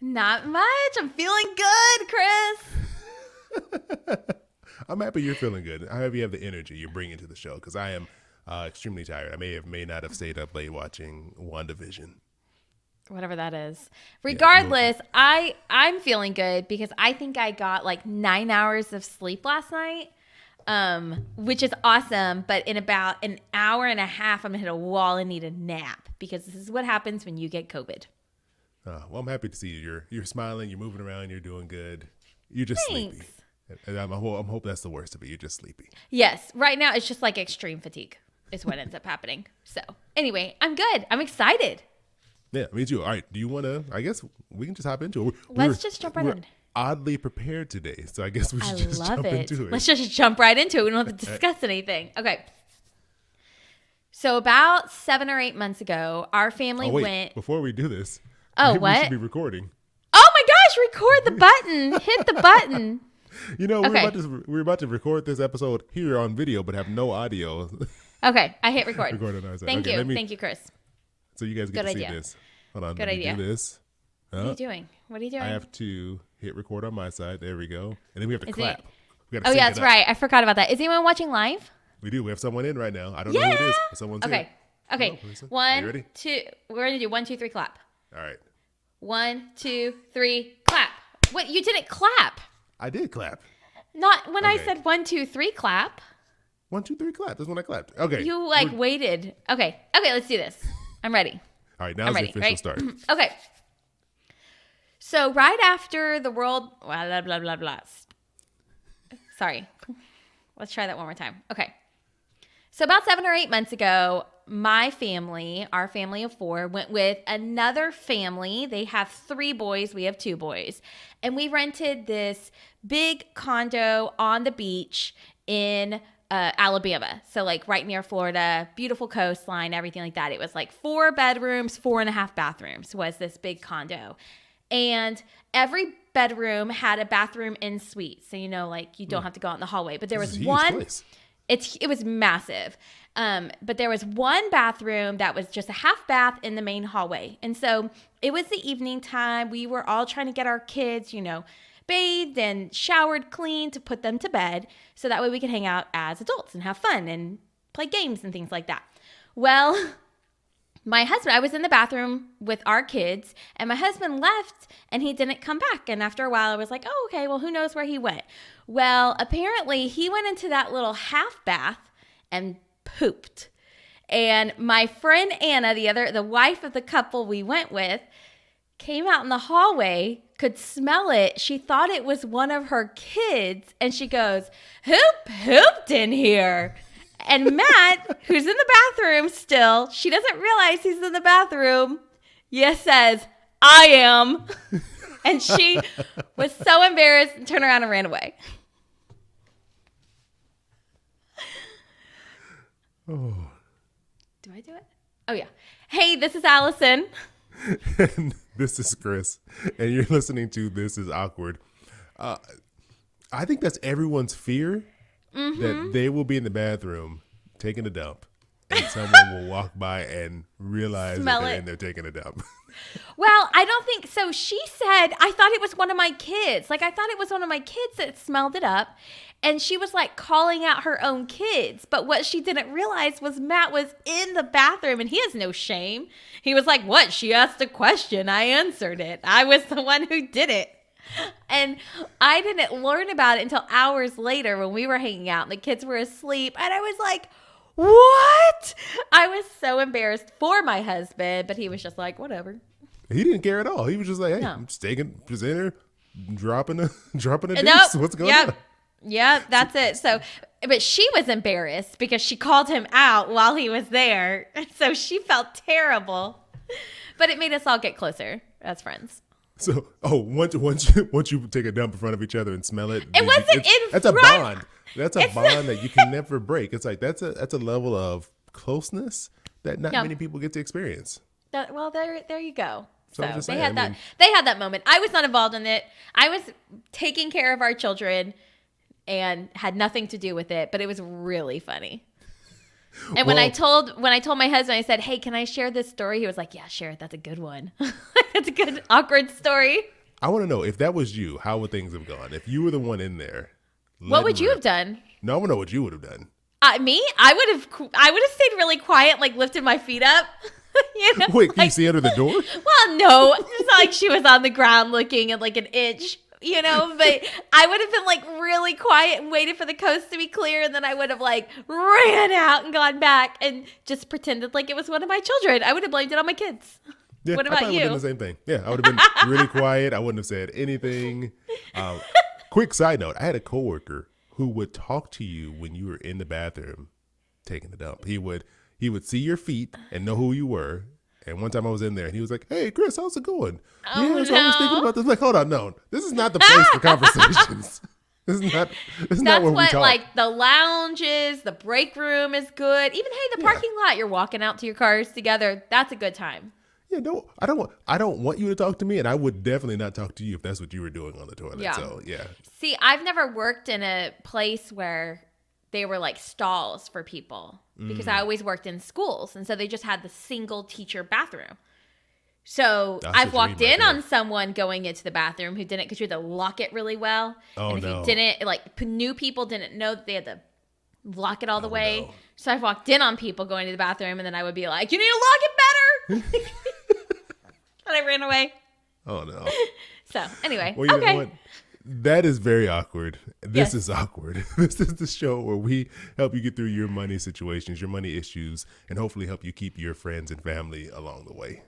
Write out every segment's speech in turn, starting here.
Not much. I'm feeling good, Chris. I'm happy you're feeling good. I'm happy you have the energy you're bringing to the show because I am extremely tired. I may not have stayed up late watching WandaVision. Whatever that is. Regardless, I'm feeling good because I think I got like 9 hours of sleep last night, which is awesome. But in about an hour and a half, I'm going to hit a wall and need a nap because this is what happens when you get COVID. Well, I'm happy to see you. You're smiling. You're moving around. You're doing good. You're just Thanks. sleepy. And I'm hope that's the worst of it. You're just sleepy. Yes. Right now, it's just like extreme fatigue is what ends up happening. So anyway, I'm good. I'm excited. Yeah, me too. All right. Do you want to? I guess we can just hop into it. Let's just jump right in. Oddly prepared today, so I guess we should just jump into it. Let's just jump right into it. We don't have to discuss anything. Okay. So about 7 or 8 months ago, our family went. Before we do this, maybe we should be recording. Oh my gosh! Record the button. Hit the button. You know, we're about to record this episode here on video, but have no audio. Okay, I hit record. Record on our side. Thank you. Thank you, Chris. So you guys get to see this. Hold on. Good idea. Do this. What are you doing? What are you doing? I have to hit record on my side. There we go. And then we have to clap. Yeah, that's right. I forgot about that. Is anyone watching live? We do. We have someone in right now. I don't know who it is, but someone's here. Okay. Hello, 1, ready? 2. We're going to do 1, 2, 3, clap. All right. 1, 2, 3, clap. What? You didn't clap. I did clap. Not when I said 1, 2, 3, clap. 1, 2, 3, clap. That's when I clapped. Okay. You waited. Okay, let's do this. I'm ready. All right, now's the official start. Okay. So right after the world, blah, blah, blah, blah. Sorry. Let's try that one more time. Okay. So about 7 or 8 months ago, my family, our family of 4, went with another family. They have 3 boys. We have 2 boys. And we rented this big condo on the beach in Alabama. So like right near Florida, beautiful coastline, everything like that. It was like 4 bedrooms, 4.5 bathrooms was this big condo. And every bedroom had a bathroom en suite. So, you know, like you don't have to go out in the hallway. But there was one. Place. It was massive. But there was one bathroom that was just a half bath in the main hallway. And so it was the evening time. We were all trying to get our kids, you know, bathed and showered clean to put them to bed. So that way we could hang out as adults and have fun and play games and things like that. Well, my husband, I was in the bathroom with our kids and my husband left and he didn't come back. And after a while I was like, oh, okay, well, who knows where he went? Well, apparently he went into that little half bath and pooped. And my friend Anna, the wife of the couple we went with, came out in the hallway, could smell it. She thought it was one of her kids. And she goes, who pooped in here? And Matt, who's in the bathroom still, she doesn't realize he's in the bathroom, says, I am. And she was so embarrassed and turned around and ran away. Oh. Do I do it? Oh, yeah. Hey, this is Allison. And this is Chris. And you're listening to This Is Awkward. I think that's everyone's fear. Mm-hmm. That they will be in the bathroom taking a dump and someone will walk by and realize that they're in there taking a dump. Well, I don't think so. She said, I thought it was one of my kids. Like, I thought it was one of my kids that smelled it up. And she was like calling out her own kids. But what she didn't realize was Matt was in the bathroom and he has no shame. He was like, what? She asked a question. I answered it. I was the one who did it. And I didn't learn about it until hours later when we were hanging out and the kids were asleep. And I was like, what? I was so embarrassed for my husband, but he was just like, whatever. He didn't care at all. He was just like, hey, I'm just in there, dropping a deuce. Nope. What's going on? Yeah, that's it. So, but she was embarrassed because she called him out while he was there. So she felt terrible, but it made us all get closer as friends. So, once you take a dump in front of each other and smell it, that's a bond. That's a bond that you can never break. It's like that's a level of closeness that not many people get to experience. Well, there you go. So they had that moment. I was not involved in it. I was taking care of our children and had nothing to do with it, but it was really funny. And when I told my husband, I said, "Hey, can I share this story?" He was like, "Yeah, share it. That's a good one. That's a good awkward story." I want to know, if that was you, how would things have gone? If you were the one in there, What would you have done? No, I want to know what you would have done. Me? I would have stayed really quiet, like lifted my feet up. You know, Wait, can you see under the door? Well, no, it's not like she was on the ground looking at like an inch, you know, but I would have been like really quiet and waited for the coast to be clear. And then I would have like ran out and gone back and just pretended like it was one of my children. I would have blamed it on my kids. Yeah, what about I probably you? would have done the same thing. Yeah, I would have been really quiet. I wouldn't have said anything. Quick side note, I had a coworker who would talk to you when you were in the bathroom taking a dump. He would see your feet and know who you were. And one time I was in there and he was like, "Hey, Chris, how's it going?" Oh, yeah, so I was thinking about this. I'm like, hold on, no. This is not the place for conversations. This is not where we talk. Like the lounges, the break room is good. Even, hey, the parking lot, you're walking out to your cars together. That's a good time. Yeah, no, I don't want you to talk to me, and I would definitely not talk to you if that's what you were doing on the toilet. Yeah. So, yeah. See, I've never worked in a place where they were like stalls for people because I always worked in schools. And so they just had the single teacher bathroom. So I've walked in on someone going into the bathroom who didn't, because you had to lock it really well. Oh, and if you didn't, like new people didn't know that they had to lock it all the way. No. So I've walked in on people going to the bathroom and then I would be like, "You need to lock it better." And I ran away. Oh, no. So anyway, Well, you okay. know what? That is very awkward. This is awkward. This is the show where we help you get through your money situations, your money issues, and hopefully help you keep your friends and family along the way.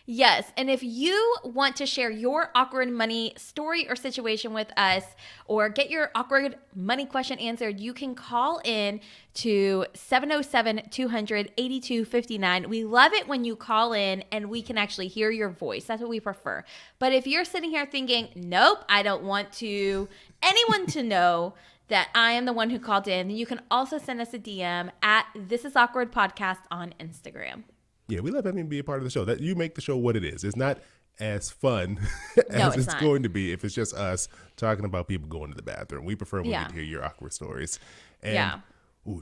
Yes. And if you want to share your awkward money story or situation with us or get your awkward money question answered, you can call in to 707-200-8259. We love it when you call in and we can actually hear your voice. That's what we prefer. But if you're sitting here thinking, "Nope, I don't want anyone to know that I am the one who called in," you can also send us a DM at This Is Awkward Podcast on Instagram. Yeah, we love having you be a part of the show. That you make the show what it is. It's not as fun No, as it's it's not. going to be if it's just us talking about people going to the bathroom. We prefer when we hear your awkward stories. And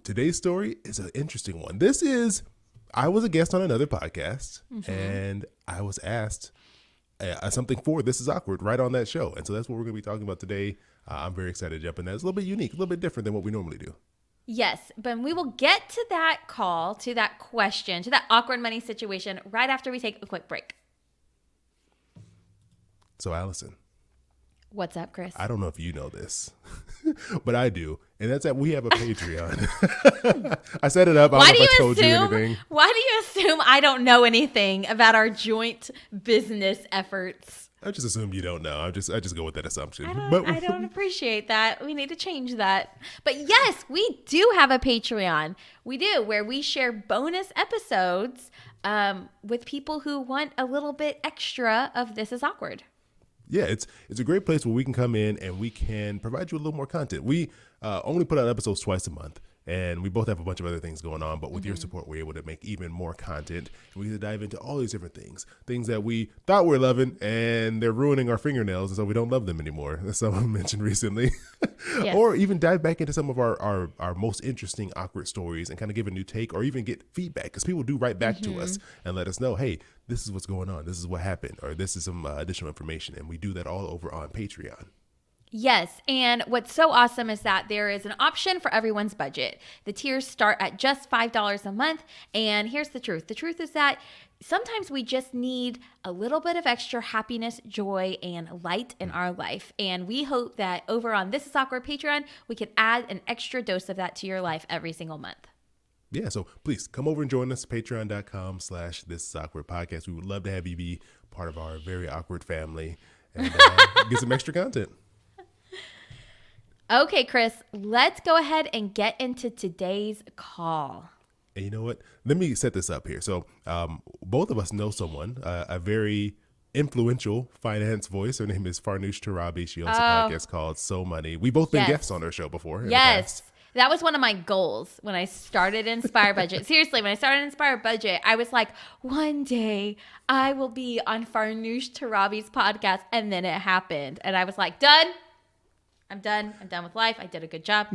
today's story is an interesting one. I was a guest on another podcast, and I was asked something for This Is Awkward right on that show. And so that's what we're going to be talking about today. I'm very excited to jump in. That's a little bit unique, a little bit different than what we normally do. Yes, but we will get to that call, to that question, to that awkward money situation right after we take a quick break. So, Allison. What's up, Chris? I don't know if you know this, but I do. And that's that we have a Patreon. I set it up. I don't know if I told you anything. Why do you assume I don't know anything about our joint business efforts? I just assume you don't know. I just go with that assumption. I don't appreciate that. We need to change that. But yes, we do have a Patreon. We do, where we share bonus episodes with people who want a little bit extra of This Is Awkward. Yeah, it's a great place where we can come in and we can provide you a little more content. We only put out episodes twice a month. And we both have a bunch of other things going on, but with your support, we're able to make even more content. And we get to dive into all these different things that we thought we were loving, and they're ruining our fingernails, and so we don't love them anymore, as someone mentioned recently. Yes. Or even dive back into some of our most interesting awkward stories and kind of give a new take, or even get feedback, because people do write back to us and let us know, "Hey, this is what's going on, this is what happened, or this is some additional information," and we do that all over on Patreon. Yes, and what's so awesome is that there is an option for everyone's budget. The tiers start at just $5 a month, and here's the truth. The truth is that sometimes we just need a little bit of extra happiness, joy, and light in our life, and we hope that over on This Is Awkward Patreon, we can add an extra dose of that to your life every single month. Yeah, so please come over and join us, patreon.com/This Is Awkward Podcast. We would love to have you be part of our very awkward family and get some extra content. Okay, Chris, let's go ahead and get into today's call. And you know what? Let me set this up here. So both of us know someone, a very influential finance voice. Her name is Farnoosh Torabi. She owns a podcast called So Money. We've both been guests on her show before. Yes. That was one of my goals when I started Inspire Budget. Seriously, when I started Inspire Budget, I was like, one day I will be on Farnoosh Torabi's podcast. And then it happened. And I was like, done. I'm done. I'm done with life. I did a good job.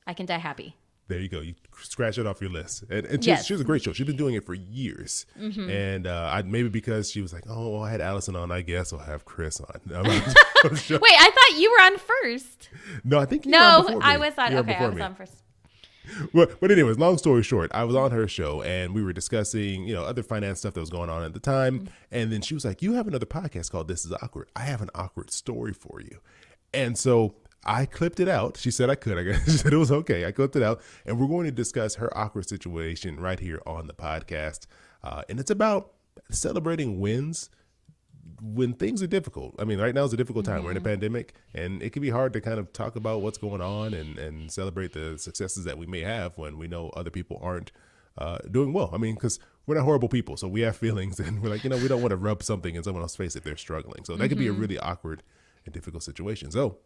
I can die happy. There you go. You scratch it off your list. And Yes. she was a great show. She's been doing it for years. And maybe because she was like, oh, well, I had Allison on, I guess I'll have Chris on. Wait, I thought you were on first. No, I think you were on before me. I was on. You were Okay, I before was me. on first. But anyways, long story short, I was on her show and we were discussing, other finance stuff that was going on at the time. And then she was like, you have another podcast called This Is Awkward. I have an awkward story for you. And so I clipped it out. She said I could. I guess she said it was okay. I clipped it out. And we're going to discuss her awkward situation right here on the podcast. And it's about celebrating wins when things are difficult. I mean, right now is a difficult time. We're in a pandemic, and it can be hard to kind of talk about what's going on and celebrate the successes that we may have when we know other people aren't doing well. I mean, because we're not horrible people, so we have feelings, and we're like, we don't want to rub something in someone else's face if they're struggling. So that could be a really awkward and difficult situation. So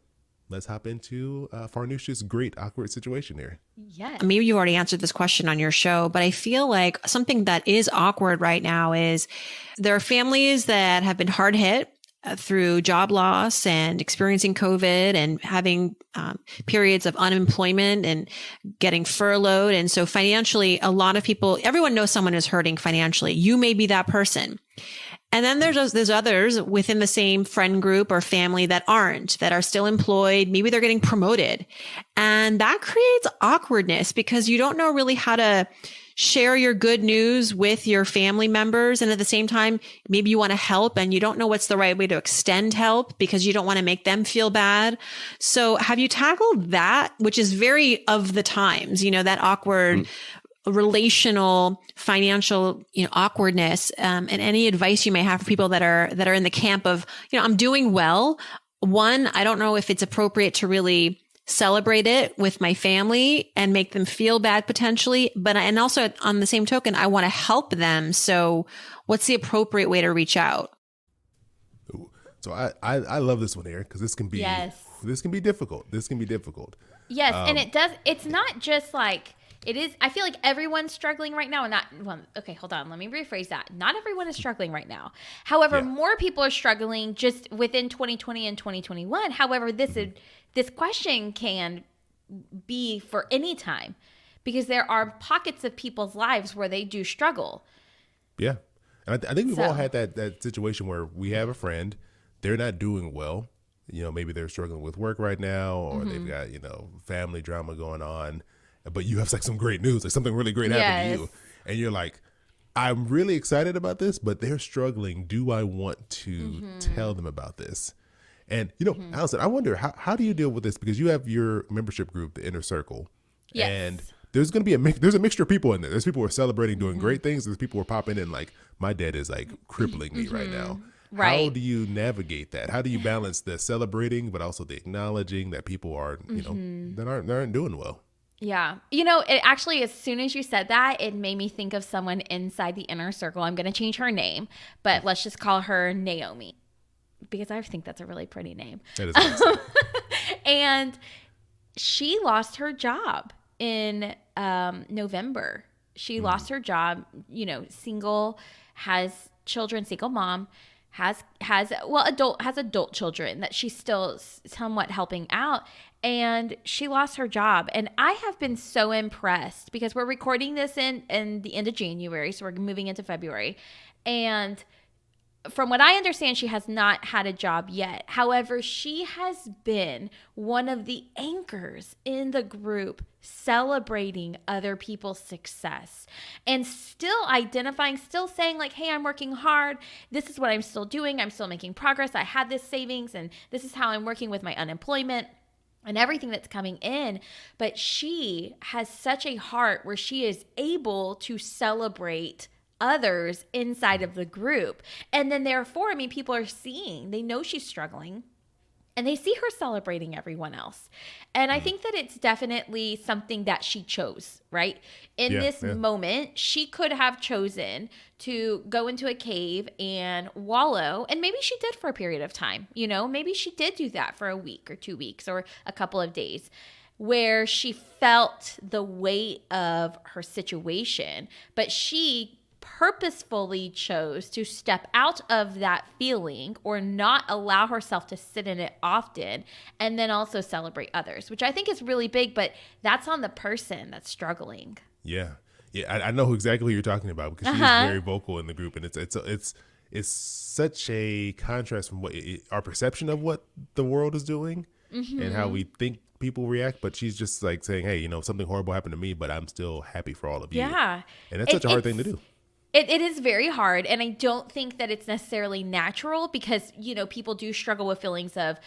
let's hop into Farnoosh's great awkward situation here. Yes. Maybe you already answered this question on your show, but I feel like something that is awkward right now is there are families that have been hard hit through job loss and experiencing COVID and having periods of unemployment and getting furloughed. And so financially, a lot of people, everyone knows someone is hurting financially. You may be that person. And then there's others within the same friend group or family that are still employed. Maybe they're getting promoted. And that creates awkwardness because you don't know really how to share your good news with your family members. And at the same time, maybe you want to help and you don't know what's the right way to extend help because you don't want to make them feel bad. So have you tackled that, which is very of the times, that awkward relational, financial, awkwardness, and any advice you may have for people that are in the camp of, I'm doing well. One, I don't know if it's appropriate to really celebrate it with my family and make them feel bad potentially, and also on the same token, I want to help them. So what's the appropriate way to reach out? So I love this one here because this can be difficult. This can be difficult. Yes, and it's not just like it is. I feel like everyone's struggling right now, okay, hold on. Let me rephrase that. Not everyone is struggling right now. However, more people are struggling just within 2020 and 2021. However, this question can be for any time because there are pockets of people's lives where they do struggle. Yeah. And I think we've all had that situation where we have a friend, they're not doing well. Maybe they're struggling with work right now or they've got, family drama going on. But you have like some great news, like something really great happened to you. And you're like, I'm really excited about this, but they're struggling. Do I want to tell them about this? And, Allison, I wonder, how do you deal with this? Because you have your membership group, the Inner Circle. Yes. And there's going to be there's a mixture of people in there. There's people who are celebrating, doing great things. There's people who are popping in like, my dad is like crippling me right now. Right. How do you navigate that? How do you balance the celebrating, but also the acknowledging that people are, that aren't doing well? Yeah. It actually, as soon as you said that, it made me think of someone inside the Inner Circle. I'm going to change her name, but let's just call her Naomi because I think that's a really pretty name. That is awesome. And she lost her job in November. She lost her job, single, has children, single mom, has adult children that she's still somewhat helping out. And she lost her job. And I have been so impressed because we're recording this in the end of January. So we're moving into February. And from what I understand, she has not had a job yet. However, she has been one of the anchors in the group celebrating other people's success and still identifying, still saying like, hey, I'm working hard. This is what I'm still doing. I'm still making progress. I had this savings and this is how I'm working with my unemployment and everything that's coming in. But she has such a heart where she is able to celebrate others inside of the group. And then therefore, people are seeing, they know she's struggling and they see her celebrating everyone else. And I think that it's definitely something that she chose, right? In this moment, she could have chosen to go into a cave and wallow. And maybe she did for a period of time, maybe she did do that for a week or 2 weeks or a couple of days where she felt the weight of her situation, but she purposefully chose to step out of that feeling or not allow herself to sit in it often, and then also celebrate others, which I think is really big, but that's on the person that's struggling. Yeah. I know exactly who you're talking about because she's very vocal in the group, and it's such a contrast from what our perception of what the world is doing and how we think people react. But she's just like saying, hey, you know, something horrible happened to me, but I'm still happy for all of you. Yeah. And that's such a hard thing to do. It is very hard. And I don't think that it's necessarily natural because, you know, people do struggle with feelings of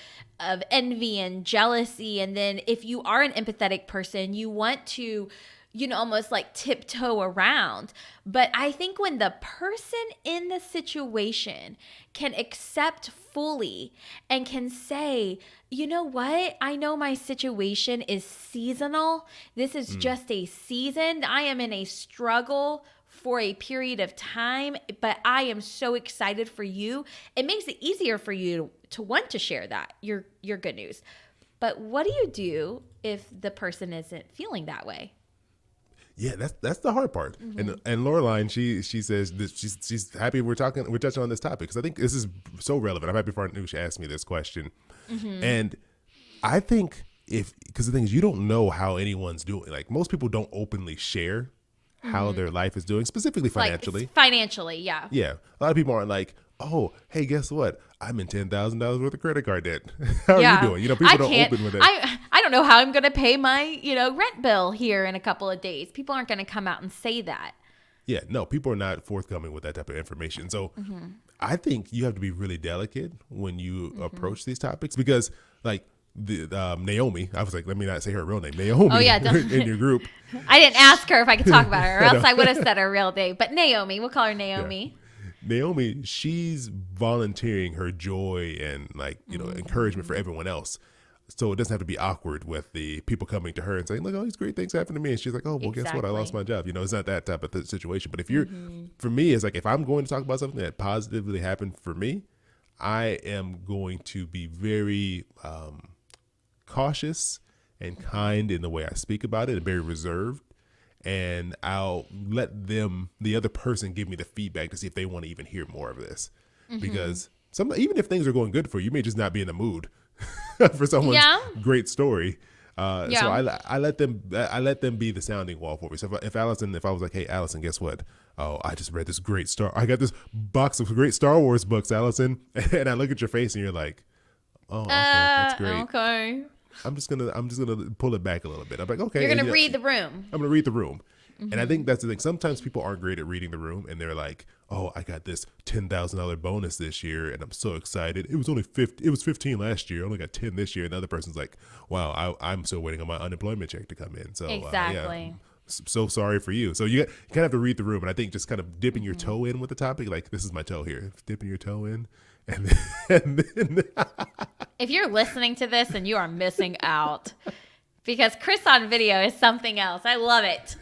envy and jealousy. And then if you are an empathetic person, you want to, you know, almost like tiptoe around. But I think when the person in the situation can accept fully and can say, you know what? I know my situation is seasonal. This is just a season. I am in a struggle for a period of time, but I am so excited for you. It makes it easier for you to want to share that, your good news. But what do you do if the person isn't feeling that way? Yeah, that's the hard part. And Loreline, she says that she's happy we're touching on this topic because I think this is so relevant. I'm happy Farnoosh asked me this question, and I think because the thing is, you don't know how anyone's doing. Like most people don't openly share how their life is doing, specifically financially. Like financially, yeah. Yeah, a lot of people aren't like, oh, hey, guess what? I'm in $10,000 worth of credit card debt. How are you doing? You know, people don't open with it. I don't know how I'm going to pay my, you know, rent bill here in a couple of days. People aren't going to come out and say that. Yeah, no, people are not forthcoming with that type of information. So I think you have to be really delicate when you approach these topics because, like, Naomi, I was like, let me not say her real name. Naomi in your group. I didn't ask her if I could talk about her or else I would have said her real name. But Naomi, we'll call her Naomi. Yeah. Naomi, she's volunteering her joy and like, you know, encouragement for everyone else. So it doesn't have to be awkward with the people coming to her and saying, look, all these great things happened to me. And she's like, oh, well, guess what? I lost my job. You know, it's not that type of situation. But if you're, for me, it's like, if I'm going to talk about something that positively happened for me, I am going to be very cautious and kind in the way I speak about it and very reserved. And I'll let the other person, give me the feedback to see if they want to even hear more of this. Because even if things are going good for you, you may just not be in the mood for someone's great story. So I let them be the sounding wall for me. So if I was like, hey, Allison, guess what? Oh, I just read this I got this box of great Star Wars books, Allison. And I look at your face and you're like, oh, okay, that's great. Okay. I'm just gonna pull it back a little bit. I'm like, okay. You're gonna read the room. I'm gonna read the room. And I think that's the thing. Sometimes people aren't great at reading the room, and they're like, "Oh, I got this $10,000 bonus this year, and I'm so excited. It was only 50. It was 15 last year. I only got 10 this year." And the other person's like, "Wow, I'm still waiting on my unemployment check to come in." So exactly. So sorry for you. So you kind of have to read the room, and I think just kind of dipping your toe in with the topic, like this is my toe here, dipping your toe in, and then if you're listening to this and you are missing out. Because Chris on video is something else. I love it.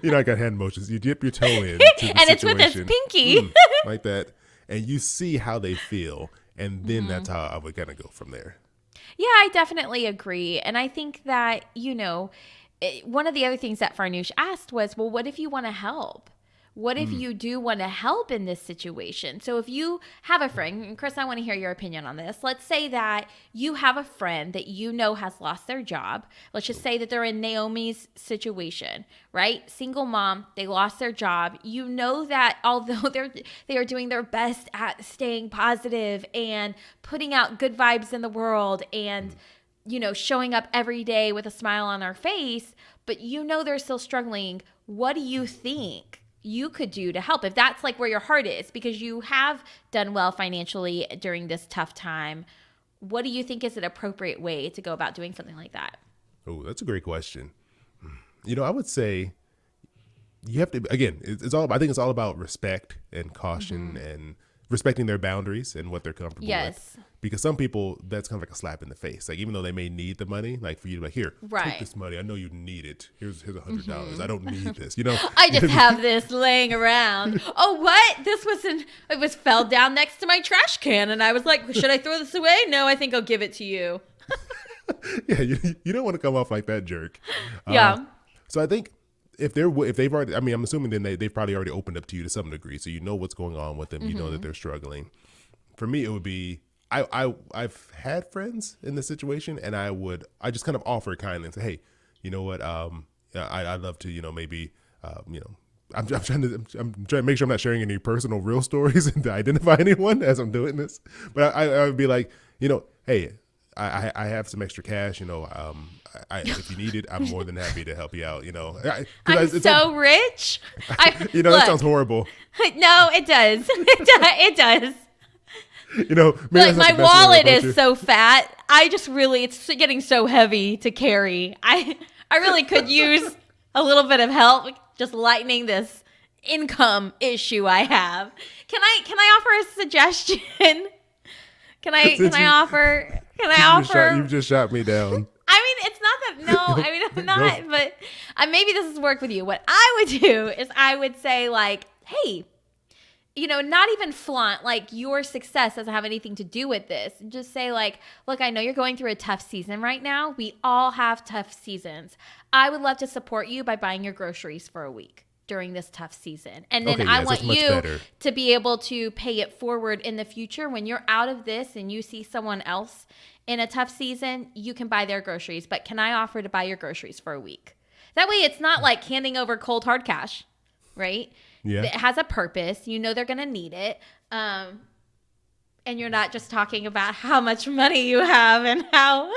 You know, I got hand motions. You dip your toe in. And it's with his pinky. Like that. And you see how they feel. And then that's how I would kind of go from there. Yeah, I definitely agree. And I think that, you know, one of the other things that Farnoosh asked was, well, what if you want to help? What if you do want to help in this situation? So if you have a friend, and Chris, I want to hear your opinion on this. Let's say that you have a friend that you know has lost their job. Let's just say that they're in Naomi's situation, right? Single mom, they lost their job. You know that although they are doing their best at staying positive and putting out good vibes in the world and, you know, showing up every day with a smile on their face, but you know they're still struggling. What do you think you could do to help if that's like where your heart is, because you have done well financially during this tough time? What do you think is an appropriate way to go about doing something like that? Oh, that's a great question. You know, I would say you have to, again, I think it's all about respect and caution and respecting their boundaries and what they're comfortable with. Because some people, that's kind of like a slap in the face. Like, even though they may need the money, like for you to be like, here, take this money. I know you need it. Here's $100. I don't need this. You know, I just have this laying around. Oh, what? It fell down next to my trash can. And I was like, should I throw this away? No, I think I'll give it to you. Yeah, you don't want to come off like that jerk. Yeah. So I think if they've already, I mean, I'm assuming then they've probably already opened up to you to some degree, so you know what's going on with them. You know that they're struggling. For me, it would be I've had friends in this situation, and I just kind of offer kindly and say, hey, you know what, I'd love to, maybe, I'm trying to make sure I'm not sharing any personal real stories and to identify anyone as I'm doing this. But I would be like, hey, I have some extra cash, if you need it, I'm more than happy to help you out, I'm so rich. That Look, sounds horrible. No, it does. It does. Maybe Look, that's not my the best way to wallet approach is it. so fat. It's getting so heavy to carry. I really could use a little bit of help just lightening this income issue I have. Can I offer a suggestion? Can I offer? You've just shot me down. I mean, it's not that. No, I mean, I'm not. But maybe this has worked with you. What I would do is I would say like, hey, not even flaunt like your success doesn't have anything to do with this. Just say like, look, I know you're going through a tough season right now. We all have tough seasons. I would love to support you by buying your groceries for a week during this tough season. And then I want you to be able to pay it forward in the future. When you're out of this and you see someone else in a tough season, you can buy their groceries. But can I offer to buy your groceries for a week? That way it's not like handing over cold hard cash, right? Yeah. It has a purpose. They're going to need it. And you're not just talking about how much money you have and how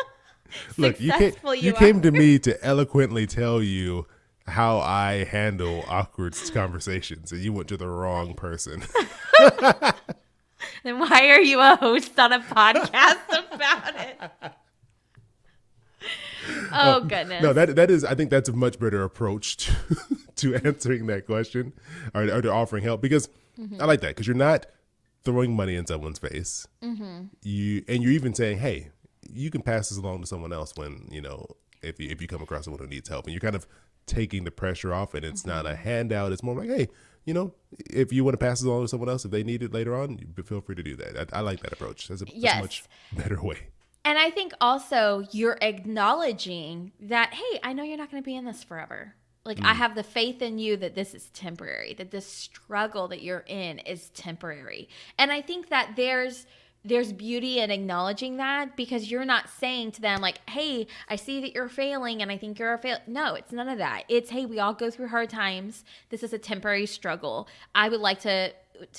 successful you are. You came to me to eloquently tell you how I handle awkward conversations, and you went to the wrong person. Then why are you a host on a podcast about it? Oh, goodness. No, that is, I think that's a much better approach to answering that question or to offering help, because I like that, because you're not throwing money in someone's face. You're even saying, hey, you can pass this along to someone else when, if you come across someone who needs help, and you're kind of taking the pressure off, and it's not a handout. It's more like, hey, if you want to pass it along to someone else, if they need it later on, feel free to do that. I like that approach. That's a much better way. And I think also you're acknowledging that, hey, I know you're not going to be in this forever. Like, I have the faith in you that this is temporary, that this struggle that you're in is temporary. And I think that there's beauty in acknowledging that, because you're not saying to them like, hey, I see that you're failing and I think you're a fail. No, it's none of that. It's, hey, we all go through hard times. This is a temporary struggle. I would like to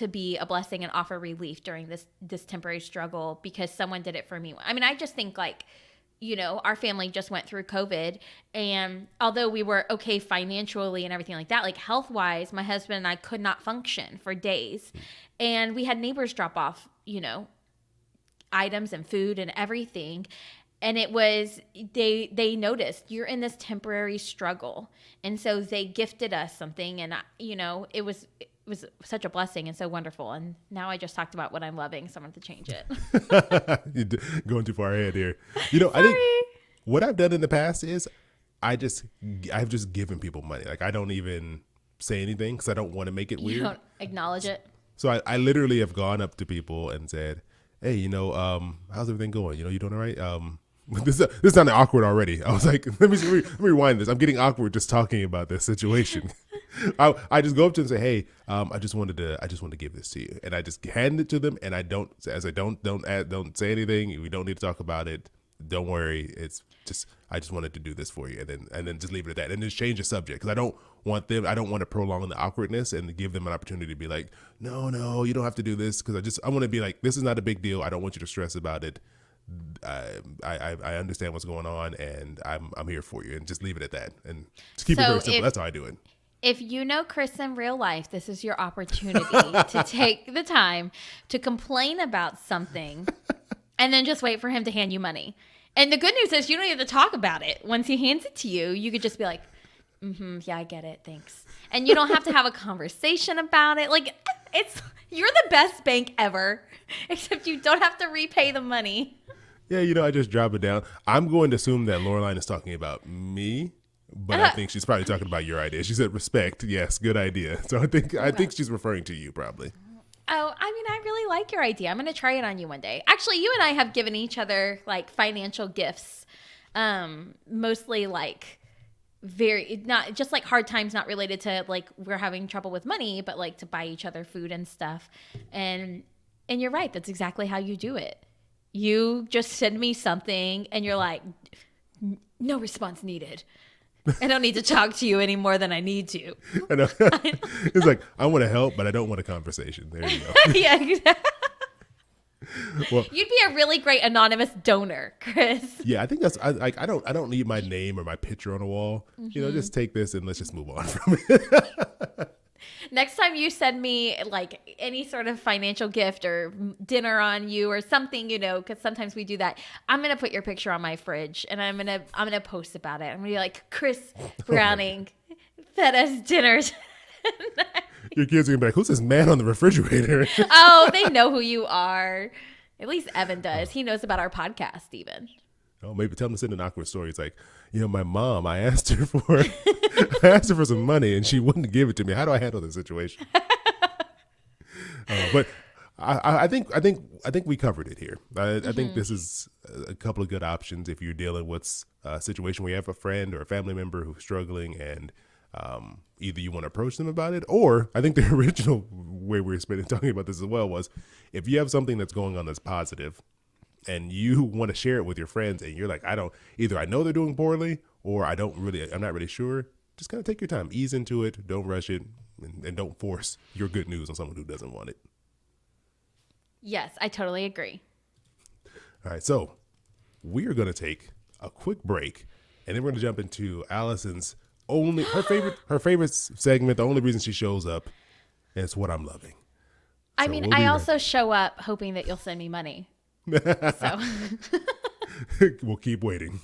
be a blessing and offer relief during this temporary struggle because someone did it for me. I mean, I just think like, our family just went through COVID, and although we were okay financially and everything like that, like health-wise, my husband and I could not function for days. And we had neighbors drop off, items and food and everything. And it was, they noticed you're in this temporary struggle. And so they gifted us something, and it was such a blessing and so wonderful. And now I just talked about what I'm loving, so I'm going to change it. You're going too far ahead here. I think what I've done in the past is I've just given people money. Like, I don't even say anything because I don't want to make it weird. You don't acknowledge it. So I literally have gone up to people and said, hey, how's everything going? You doing all right? This sounded awkward already. I was like, let me rewind this. I'm getting awkward just talking about this situation. I just go up to them and say, hey, I just wanted to give this to you, and I just hand it to them, and I don't say anything. We don't need to talk about it. Don't worry. It's just, I just wanted to do this for you, and then just leave it at that, and just change the subject, because I don't want to prolong the awkwardness and give them an opportunity to be like, no, you don't have to do this, because I want to be like, this is not a big deal. I don't want you to stress about it. I understand what's going on, and I'm here for you, and just leave it at that, and just keep it very simple. That's how I do it. If you know Chris in real life, this is your opportunity to take the time to complain about something and then just wait for him to hand you money. And the good news is you don't have to talk about it. Once he hands it to you, you could just be like, yeah, I get it. Thanks. And you don't have to have a conversation about it. Like, you're the best bank ever, except you don't have to repay the money. Yeah, I just drop it down. I'm going to assume that Loreline is talking about me. But I think she's probably talking about your idea. She said respect. Yes, good idea. So I think she's referring to you probably. Oh, I mean, I really like your idea. I'm going to try it on you one day. Actually, you and I have given each other like financial gifts, mostly like not just like hard times, not related to like we're having trouble with money, but like to buy each other food and stuff. And you're right. That's exactly how you do it. You just send me something and you're like, no response needed. I don't need to talk to you any more than I need to. I know. It's like, I want to help, but I don't want a conversation. There you go. Yeah, exactly. Well, you'd be a really great anonymous donor, Chris. Yeah, I think that's I don't need my name or my picture on a wall. Just take this and let's just move on from it. Next time you send me like any sort of financial gift or dinner on you or something, because sometimes we do that. I'm gonna put your picture on my fridge and I'm gonna post about it. I'm gonna be like, Chris Browning fed us dinners. Your kids are gonna be like, who's this man on the refrigerator? Oh, they know who you are. At least Evan does. He knows about our podcast even. Oh, maybe tell them to send an awkward story. It's like, my mom, I asked her for some money and she wouldn't give it to me. How do I handle this situation? But I think we covered it here. I think this is a couple of good options if you're dealing with a situation where you have a friend or a family member who's struggling and either you want to approach them about it, or I think the original way we were talking about this as well was if you have something that's going on that's positive and you want to share it with your friends and you're like, I know they're doing poorly or I'm not really sure. Just kind of take your time, ease into it. Don't rush it and don't force your good news on someone who doesn't want it. Yes, I totally agree. All right. So we are going to take a quick break and then we're going to jump into Allison's her favorite segment, the only reason she shows up, and it's What I'm Loving. I mean, I also show up hoping that you'll send me money. So we'll keep waiting.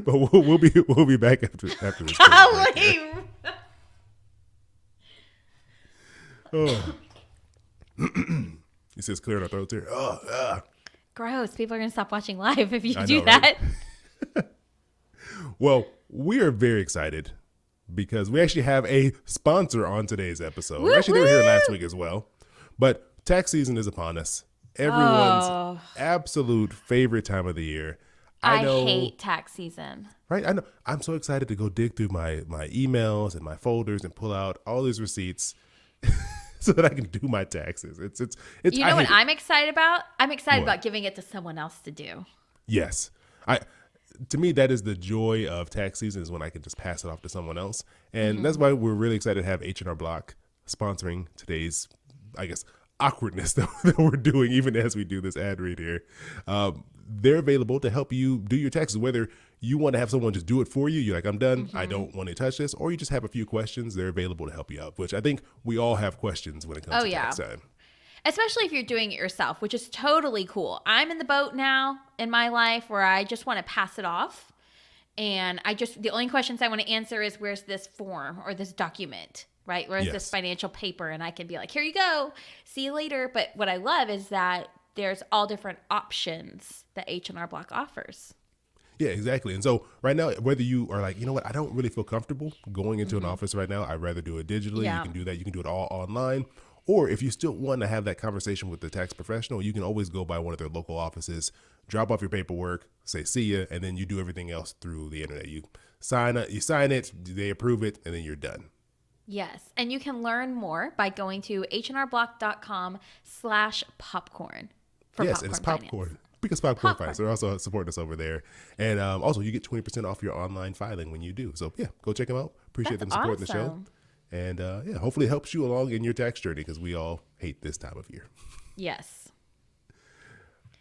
But we'll be back after this. Golly. Oh. He says clearing our throats here. Oh, gross. People are going to stop watching live if you do know, that. Right? Well, we are very excited because we actually have a sponsor on today's episode. Actually, they were here last week as well. But tax season is upon us. Everyone's absolute favorite time of the year. I hate tax season. Right? I know. I'm so excited to go dig through my emails and my folders and pull out all these receipts so that I can do my taxes. It's you know what I'm excited about? I'm excited about giving it to someone else to do. Yes. To me, that is the joy of tax season is when I can just pass it off to someone else. And that's why we're really excited to have H&R Block sponsoring today's, I guess, awkwardness that we're doing, even as we do this ad read here. They're available to help you do your taxes, whether you want to have someone just do it for you. You're like, I'm done. I don't want to touch this. Or you just have a few questions. They're available to help you out, which I think we all have questions when it comes to tax time. Especially if you're doing it yourself, which is totally cool. I'm in the boat now in my life where I just want to pass it off. And the only questions I want to answer is where's this form or this document, right? Where's this financial paper? And I can be like, here you go. See you later. But what I love is that there's all different options that H&R Block offers. Yeah, exactly. And so right now, whether you are like, you know what, I don't really feel comfortable going into an office right now. I'd rather do it digitally. Yeah. You can do that. You can do it all online. Or if you still want to have that conversation with the tax professional, you can always go by one of their local offices, drop off your paperwork, say see ya, and then you do everything else through the internet. You sign it, they approve it, and then you're done. Yes. And you can learn more by going to hrblock.com/popcorn. Yes, and it's popcorn. Because Popcorn Finance, they're also supporting us over there. And also, you get 20% off your online filing when you do. So, yeah, go check them out. Appreciate them supporting the show. And, hopefully it helps you along in your tax journey because we all hate this time of year. Yes.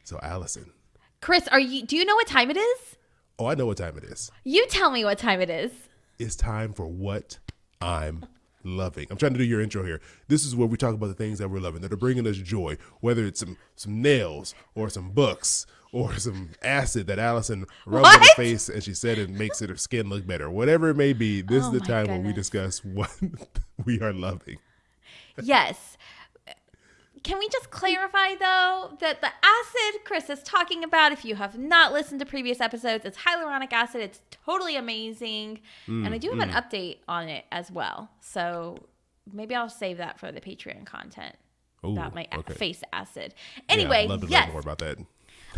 So, Allison. Chris, do you know what time it is? Oh, I know what time it is. You tell me what time it is. It's time for What I'm Loving. I'm trying to do your intro here. This is where we talk about the things that we're loving, that are bringing us joy, whether it's some nails or some books or some acid that Allison rubs on her face and she said it makes her skin look better. Whatever it may be, this is the time when we discuss what we are loving. Yes. Can we just clarify, though, that the acid Chris is talking about, if you have not listened to previous episodes, it's hyaluronic acid. It's totally amazing. And I do have an update on it as well. So maybe I'll save that for the Patreon content about my face acid. Anyway, I'd love to learn more about that.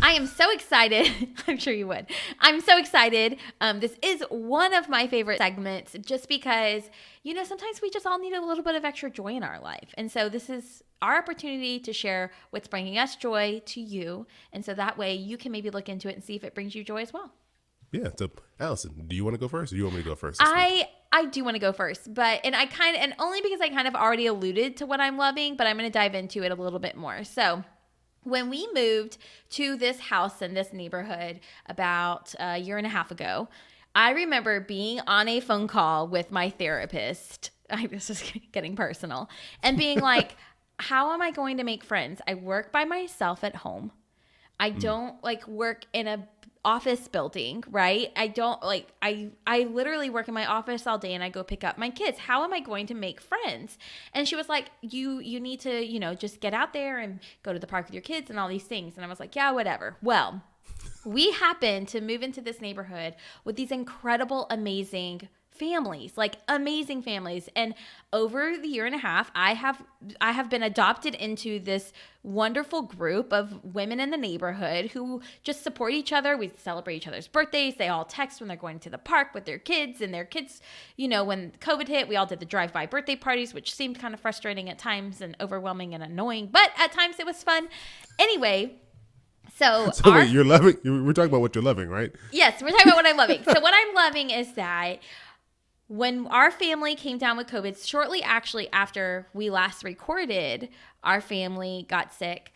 I am so excited. I'm sure you would. I'm so excited. This is one of my favorite segments just because, sometimes we just all need a little bit of extra joy in our life. And so this is our opportunity to share what's bringing us joy to you. And so that way you can maybe look into it and see if it brings you joy as well. Yeah. So, Allison, do you want to go first, or do you want me to go first? I do want to go first, and only because I kind of already alluded to what I'm loving, but I'm going to dive into it a little bit more. So when we moved to this house in this neighborhood about a year and a half ago, I remember being on a phone call with my therapist. This is getting personal, and being like, how am I going to make friends? I work by myself at home. I don't work in a office building, right? I don't I literally work in my office all day and I go pick up my kids. How am I going to make friends? And she was like, you need to, just get out there and go to the park with your kids and all these things. And I was like, yeah, whatever. Well, we happened to move into this neighborhood with these incredible, amazing amazing families. And over the year and a half, I have been adopted into this wonderful group of women in the neighborhood who just support each other. We celebrate each other's birthdays. They all text when they're going to the park with their kids, and their kids, when COVID hit, we all did the drive-by birthday parties, which seemed kind of frustrating at times and overwhelming and annoying, but at times it was fun. Anyway, so wait, you're loving, we're talking about what you're loving, right? Yes, we're talking about what I'm loving. So what I'm loving is that when our family came down with COVID, shortly actually after we last recorded, our family got sick,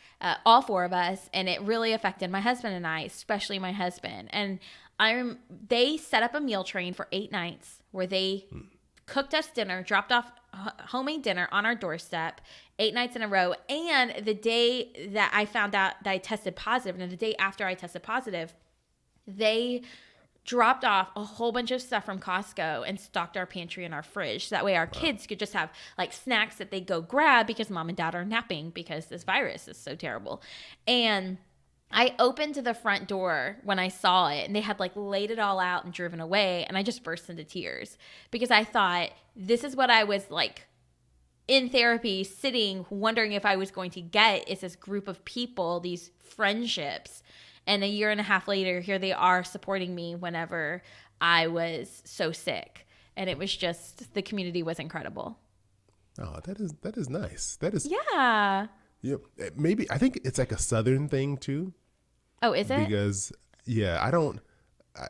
all four of us, and it really affected my husband and I, especially my husband. And they set up a meal train for 8 nights where they cooked us dinner, dropped off homemade dinner on our doorstep 8 nights in a row. And the day that I found out that I tested positive, and the day after I tested positive, they dropped off a whole bunch of stuff from Costco and stocked our pantry and our fridge. So that way our kids could just have snacks that they go grab because mom and dad are napping because this virus is so terrible. And I opened the front door when I saw it, and they had laid it all out and driven away. And I just burst into tears because I thought, this is what I was in therapy, sitting, wondering if I was going to get, is this group of people, these friendships. And a year and a half later, here they are supporting me whenever I was so sick. And it was just, the community was incredible. Oh, that is nice. That is. Yeah. Yeah. Maybe, I think it's a Southern thing too. Oh, is it? Because, yeah,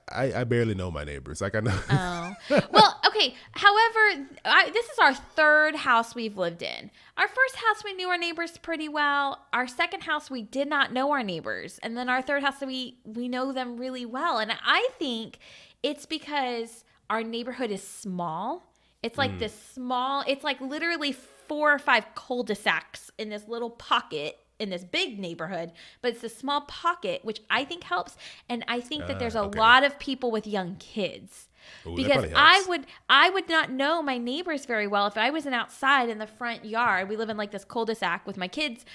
I barely know my neighbors. I know. Oh. Well, okay. However, this is our third house we've lived in. Our first house, we knew our neighbors pretty well. Our second house, we did not know our neighbors. And then our third house, we know them really well. And I think it's because our neighborhood is small. It's this small, it's literally 4 or 5 cul-de-sacs in this little pocket in this big neighborhood, but it's a small pocket, which I think helps. And I think that there's a lot of people with young kids. Ooh, because I would not know my neighbors very well if I wasn't outside in the front yard. We live in this cul-de-sac with my kids,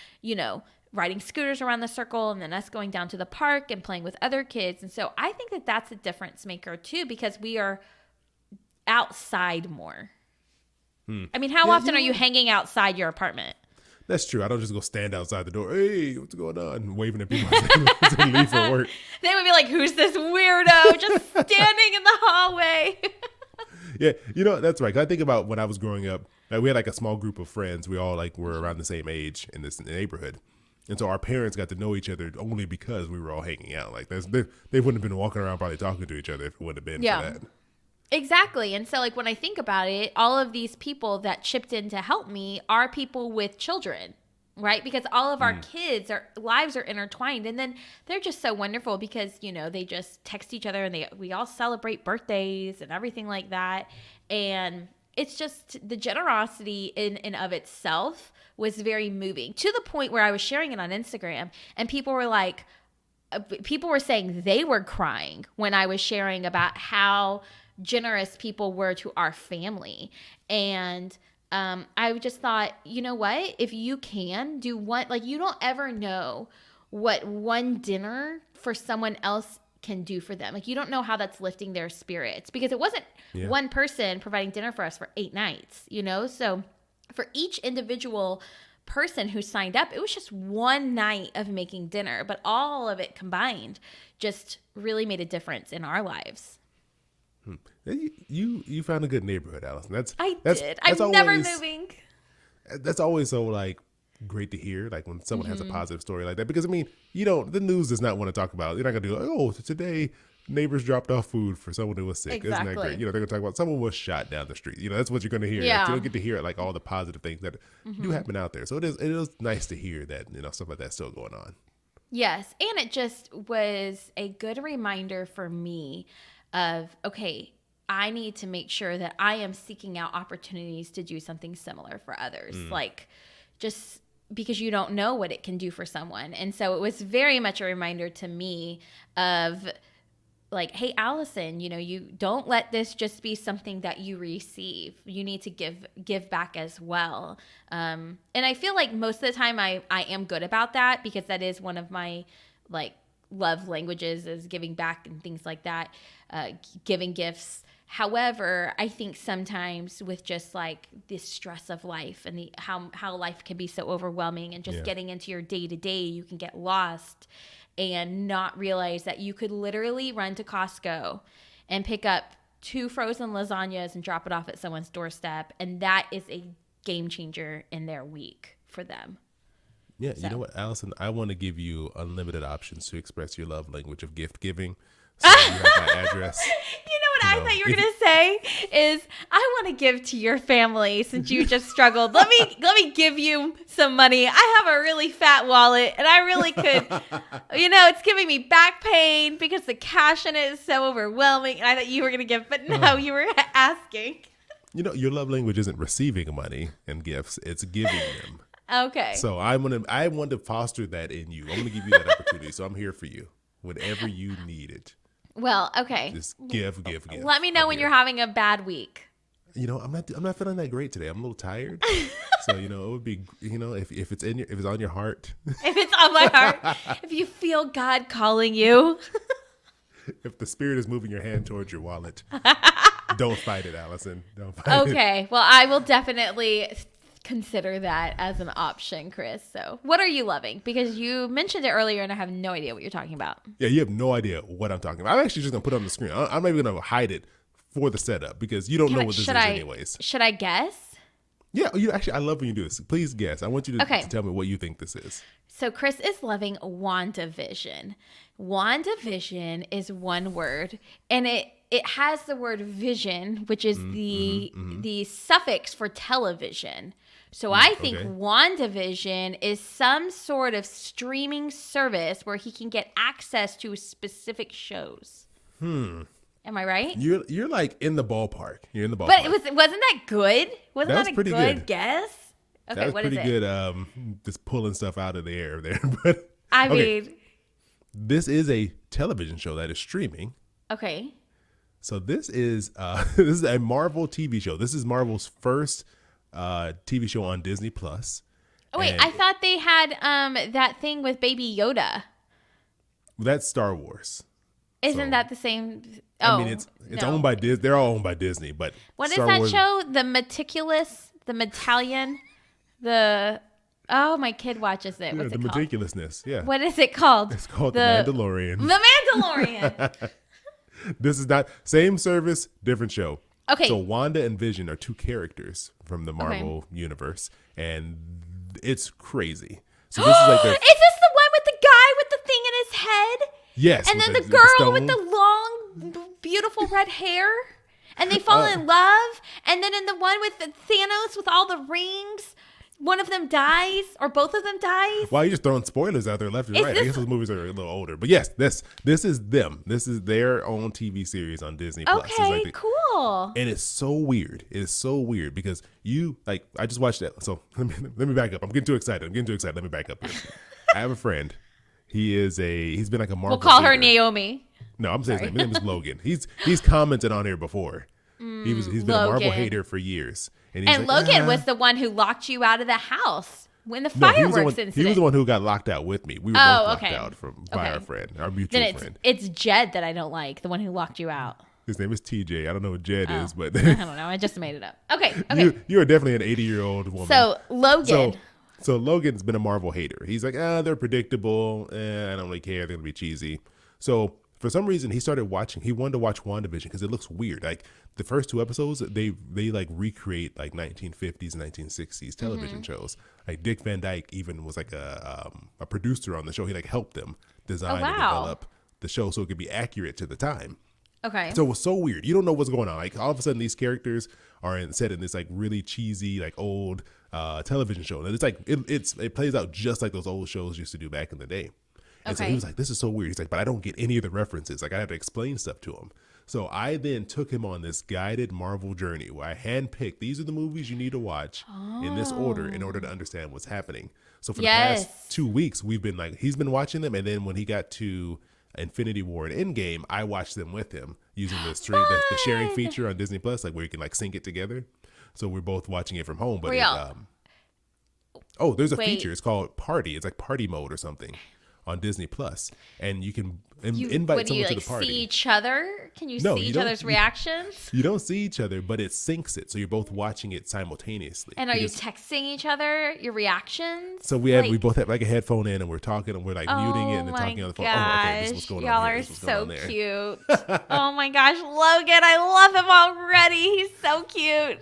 riding scooters around the circle, and then us going down to the park and playing with other kids. And so I think that that's a difference maker too, because we are outside more. I mean, how often are you hanging outside your apartment? That's true. I don't just go stand outside the door. Hey, what's going on? Waving at people as they leave for work. They would be like, who's this weirdo just standing in the hallway? Yeah, that's right. I think about when I was growing up, we had a small group of friends. We all were around the same age in this neighborhood. And so our parents got to know each other only because we were all hanging out. They wouldn't have been walking around probably talking to each other if it wouldn't have been for that. Exactly. And so when I think about it, all of these people that chipped in to help me are people with children, right? Because all of our kids, our lives are intertwined. And then they're just so wonderful because, they just text each other, and we all celebrate birthdays and everything like that. And it's just the generosity in and of itself was very moving, to the point where I was sharing it on Instagram, and people were saying they were crying when I was sharing about how generous people were to our family. And I just thought, you know what, if you can do one, you don't ever know what one dinner for someone else can do for them. You don't know how that's lifting their spirits, because it wasn't one person providing dinner for us for 8 nights, so for each individual person who signed up, it was just one night of making dinner, but all of it combined just really made a difference in our lives. You found a good neighborhood, Allison. I did. I'm never moving. That's always so like great to hear, like when someone has a positive story like that, because I mean, the news does not want to talk about, you're not gonna do like, oh, today neighbors dropped off food for someone who was sick. Isn't that great? They're gonna talk about someone was shot down the street. That's what you're gonna hear. Yeah. You don't get to hear like all the positive things that do happen out there. So it is nice to hear that stuff like that's still going on. Yes, and it just was a good reminder for me of, okay, I need to make sure that I am seeking out opportunities to do something similar for others. Like, just because you don't know what it can do for someone. And so it was very much a reminder to me of like, hey, Allison, you don't let this just be something that you receive. You need to give back as well. And I feel like most of the time I am good about that, because that is one of my like love languages, is giving back and things like that, giving gifts. However, I think sometimes with just like the stress of life and how life can be so overwhelming, and just getting into your day to day, you can get lost and not realize that you could literally run to Costco and pick up 2 frozen lasagnas and drop it off at someone's doorstep. And that is a game changer in their week for them. Yeah, so. You know what, Allison? I want to give you unlimited options to express your love language of gift giving. So you have my address. I thought you were going to say is, I want to give to your family since you just struggled. Let me give you some money. I have a really fat wallet and I really could, it's giving me back pain because the cash in it is so overwhelming. And I thought you were going to give, but no, you were asking. Your love language isn't receiving money and gifts. It's giving them. Okay. So I want to foster that in you. I'm going to give you that opportunity. So I'm here for you whenever you need it. Well, okay. Just give. Let me know when you're having a bad week. I'm not feeling that great today. I'm a little tired. So, it would be, if it's on your heart. If it's on my heart. If you feel God calling you. If the spirit is moving your hand towards your wallet. Don't fight it, Allison. Don't fight it. Okay. Well, I will definitely consider that as an option, Chris. So what are you loving? Because you mentioned it earlier and I have no idea what you're talking about. Yeah, you have no idea what I'm talking about. I'm actually just going to put it on the screen. I'm not even going to hide it for the setup, because you don't know what this is anyways. Should I guess? Yeah, I love when you do this. Please guess. I want you to tell me what you think this is. So Chris is loving WandaVision. WandaVision is one word, and it has the word vision, which is the suffix for television. So I think WandaVision is some sort of streaming service where he can get access to specific shows. Am I right? You're like in the ballpark. You're in the ballpark. But wasn't that good? Wasn't that a good guess? Okay, what is it? That was pretty good. Just pulling stuff out of the air there. But I mean, this is a television show that is streaming. Okay. So this is a Marvel TV show. This is Marvel's first TV show on Disney Plus. Oh wait, I thought they had that thing with Baby Yoda. That's Star Wars. Isn't that the same? I mean, it's owned by Disney. They're all owned by Disney, but what is that show? The Meticulous, the Metalion, my kid watches it. What's it called? Meticulousness. Yeah. What is it called? It's called The Mandalorian. The Mandalorian. This is not same service, different show. Okay. So Wanda and Vision are 2 characters from the Marvel universe, and it's crazy. So this is like is this the one with the guy with the thing in his head? Yes. And then the girl with the long, beautiful red hair, and they fall in love. And then in the one with the Thanos with all the rings, one of them dies, or both of them dies. Wow, you're just throwing spoilers out there left and right. I guess those movies are a little older. But yes, this is them. This is their own TV series on Disney Plus. Okay, cool. And it's so weird. It is so weird because I just watched that. So let me back up. I'm getting too excited. Let me back up here. I have a friend. He's been like a Marvel. We'll call her Naomi. No, I'm saying his name is Logan. He's commented on here before. He's been a Marvel hater for years. And Logan was the one who locked you out of the house when the fireworks incident. He was the one who got locked out with me. We were both locked out by our friend, our mutual friend. It's Jed that I don't like, the one who locked you out. His name is TJ. I don't know what Jed is, but I don't know. I just made it up. Okay. You are definitely an 80-year-old woman. So Logan. So Logan's been a Marvel hater. He's like, they're predictable. I don't really care. They're gonna be cheesy. So for some reason, he started watching. He wanted to watch WandaVision because it looks weird. Like the first 2 episodes, they like recreate like 1950s and 1960s television shows. Like Dick Van Dyke even was like a producer on the show. He like helped them design and develop the show so it could be accurate to the time. Okay. So it was so weird. You don't know what's going on. Like all of a sudden, these characters are set in this like really cheesy, like old television show. And it's like it plays out just like those old shows used to do back in the day. And so he was like, "This is so weird." He's like, "But I don't get any of the references. Like I have to explain stuff to him." So I then took him on this guided Marvel journey where I handpicked these are the movies you need to watch in this order in order to understand what's happening. So for the past 2 weeks, we've been like, he's been watching them, and then when he got to Infinity War and Endgame, I watched them with him using the sharing feature on Disney Plus, like where you can like sync it together. So we're both watching it from home. But there's a feature. It's called Party. It's like Party Mode or something on Disney Plus, and you can invite someone to the party. See each other? Can you see each other's reactions? You don't see each other, but it syncs it, so you're both watching it simultaneously. And are you texting each other your reactions? So we both have like a headphone in, and we're talking, and we're like muting it and then talking on the phone. Gosh. Oh, okay, this is what's going Y'all on here. are so cute. Oh my gosh, Logan, I love him already. He's so cute.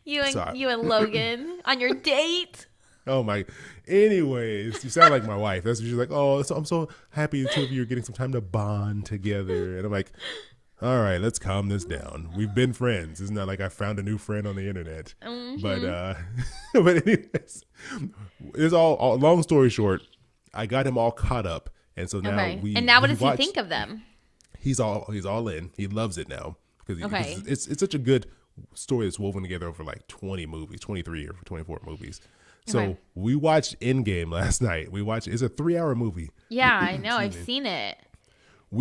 You and Logan on your date. Oh my. Anyways, you sound like my wife. That's what she's like. Oh, I'm so happy the two of you are getting some time to bond together. And I'm like, all right, let's calm this down. We've been friends. It's not like I found a new friend on the internet. But anyways, it's all long story short. I got him all caught up, and so now what does he think of them? He's all in. He loves it now because it's such a good story that's woven together over like 20 movies, 23 or 24 movies. So we watched Endgame last night. It's a 3-hour movie. Yeah, I know. I've seen it.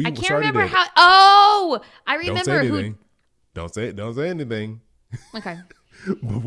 I can't remember how. Oh, I remember who. Don't say anything. Okay. But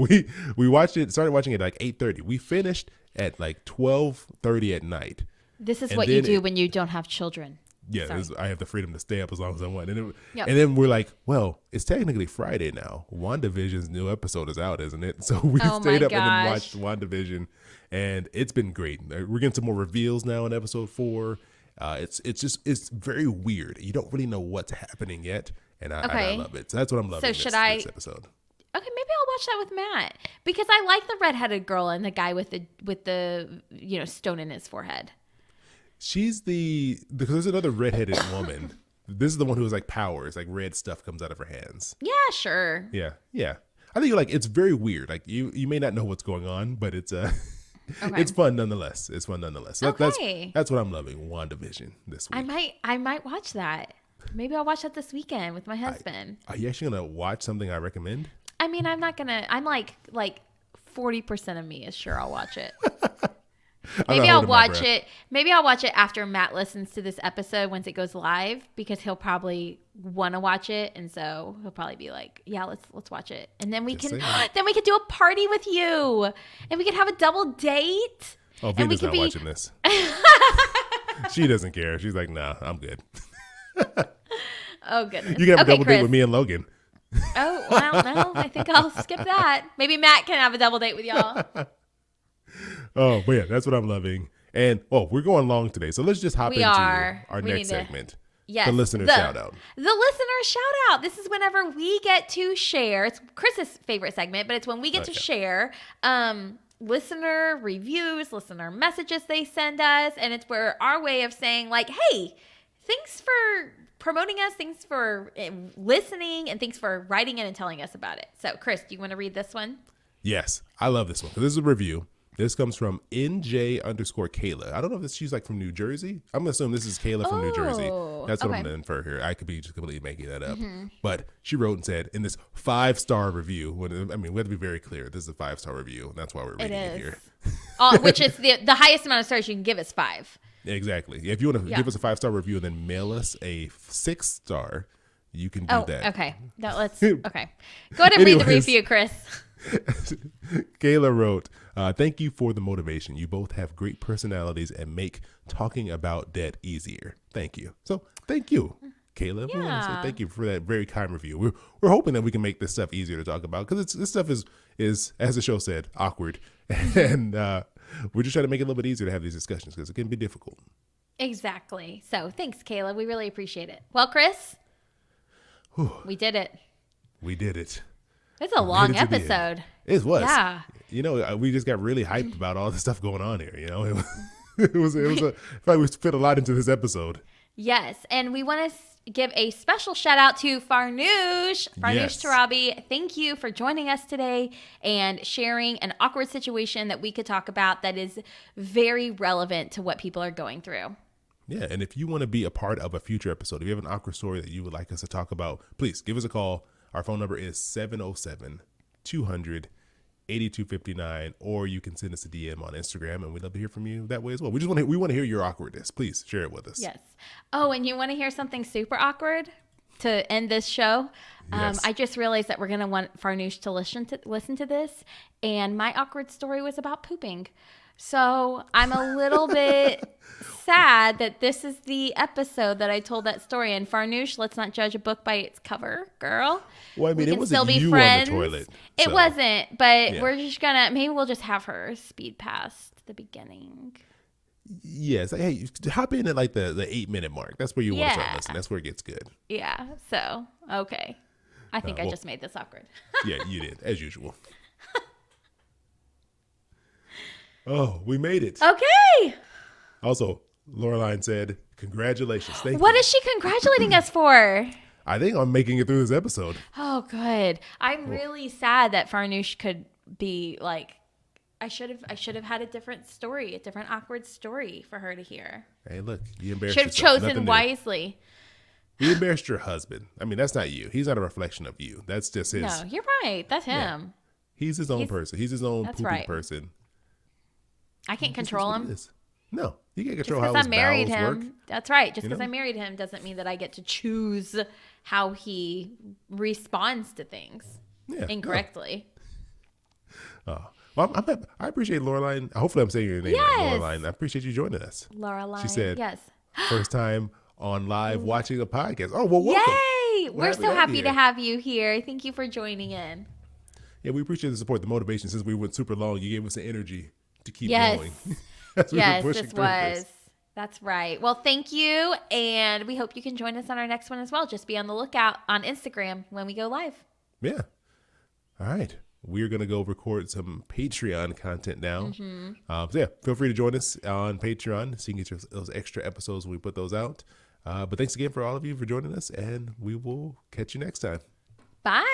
we watched it. Started watching it at like 8:30. We finished at like 12:30 at night. This is what you do when you don't have children. Yeah, I have the freedom to stay up as long as I want. And then we're like, well, it's technically Friday now. WandaVision's new episode is out, isn't it? So we stayed up and then watched WandaVision, and it's been great. We're getting some more reveals now in episode 4. It's very weird. You don't really know what's happening yet, and I love it. So that's what I'm loving. So this episode. Okay, maybe I'll watch that with Matt because I like the redheaded girl and the guy with the stone in his forehead. She's because there's another redheaded woman. This is the one who has like powers, like red stuff comes out of her hands. Yeah, sure. Yeah. I think it's very weird. Like you may not know what's going on, but it's it's fun nonetheless. That's what I'm loving. WandaVision this week. I might watch that. Maybe I'll watch that this weekend with my husband. Are you actually gonna watch something I recommend? I mean, I'm not gonna. I'm like 40% of me is sure I'll watch it. Maybe I'll watch it. Maybe I'll watch it after Matt listens to this episode once it goes live because he'll probably want to watch it, and so he'll probably be like, "Yeah, let's watch it," and then we can do a party with you, and we can have a double date. Oh, Vina's not watching this. She doesn't care. She's like, "Nah, I'm good." Oh goodness! You can have a double date with me and Logan. Oh well, no, I think I'll skip that. Maybe Matt can have a double date with y'all. Oh, but yeah, that's what I'm loving. And we're going long today, so let's just hop into our next segment. Yes, the listener shout out. The listener shout out. This is whenever we get to share. It's Chris's favorite segment, but it's when we get to share listener reviews, listener messages they send us, and it's where our way of saying like, "Hey, thanks for promoting us, thanks for listening, and thanks for writing in and telling us about it." So, Chris, do you want to read this one? Yes, I love this one because this is a review. This comes from NJ_Kayla. I don't know if she's like from New Jersey. I'm going to assume this is Kayla from New Jersey. That's what I'm going to infer here. I could be just completely making that up. Mm-hmm. But she wrote and said in this 5-star review, we have to be very clear. This is a 5-star review. And that's why we're reading it here. Which is the highest amount of stars you can give is 5. Exactly. If you want to give us a 5-star review and then mail us a 6-star, you can do that. Okay. Okay. Go ahead and read the review, Chris. Kayla wrote, thank you for the motivation. You both have great personalities and make talking about debt easier. Thank you. So thank you. Caleb. We want to say Yeah. thank you for that very kind review. We're hoping that we can make this stuff easier to talk about because this stuff is as the show said, awkward, and we're just trying to make it a little bit easier to have these discussions because it can be difficult. Exactly. So thanks, Caleb. We really appreciate it. Well, Chris, we did it. We did it. It's a We long made it to the end. episode. It was. Yeah. You know, we just got really hyped about all the stuff going on here. You know, it was I feel like we fit a lot into this episode. Yes, and we want to give a special shout out to Farnoosh Yes. Torabi. Thank you for joining us today and sharing an awkward situation that we could talk about that is very relevant to what people are going through. Yeah, and if you want to be a part of a future episode, if you have an awkward story that you would like us to talk about, please give us a call. Our phone number is 707-200-8259, or you can send us a DM on Instagram, and we'd love to hear from you that way as well. We want to hear your awkwardness. Please share it with us. Yes. Oh, and you want to hear something super awkward to end this show? Yes. I just realized that we're going to want Farnoosh to listen to this, and my awkward story was about pooping. So I'm a little bit sad that this is the episode that I told that story. And Farnoosh, let's not judge a book by its cover, girl. Well, I mean, We it can wasn't still be you friends. on the toilet. It so- wasn't, but Yeah. we're just gonna, maybe we'll just have her speed past the beginning. Yes. Hey, hop in at like the 8-minute mark. That's where you want to start Yeah. listening. That's where it gets good. Yeah. So, okay. I think I well- just made this awkward. Yeah, you did, as usual. Oh, we made it. Okay. Also, Loreline said, congratulations. Thank What you. is she congratulating us for? I think I'm making it through this episode. Oh, good. I'm really sad that Farnoosh could be like, I should have had a different story, a different awkward story for her to hear. Hey, look, you embarrassed Should have yourself. chosen Nothing new. wisely. You embarrassed your husband. I mean, that's not you. He's not a reflection of you. That's just his. No, you're right. That's him. He's his own person. He's his own That's poopy right. person. I can't This is control what it him. is. No, you can't Just control because how I his married bowels him. work. That's right. Just You because know? I married him doesn't mean that I get to choose how he responds to things Yeah, incorrectly. no. Well, I appreciate Loreline. Hopefully, I'm saying your name right, Yes. Loreline. I appreciate you joining us. Loreline. She said, yes. First time on live watching a podcast. Oh, well, welcome. Yay! We're We're happy so to have happy you to here. have you here. Thank you for joining in. Yeah, we appreciate the support, the motivation. Since we went super long, you gave us the energy to keep Yes. going. As we were Yes, pushing this through was. That's right. Well, thank you. And we hope you can join us on our next one as well. Just be on the lookout on Instagram when we go live. Yeah. All right. We're going to go record some Patreon content now. Mm-hmm. So yeah, feel free to join us on Patreon so you can get those extra episodes when we put those out. But thanks again for all of you for joining us, and we will catch you next time. Bye.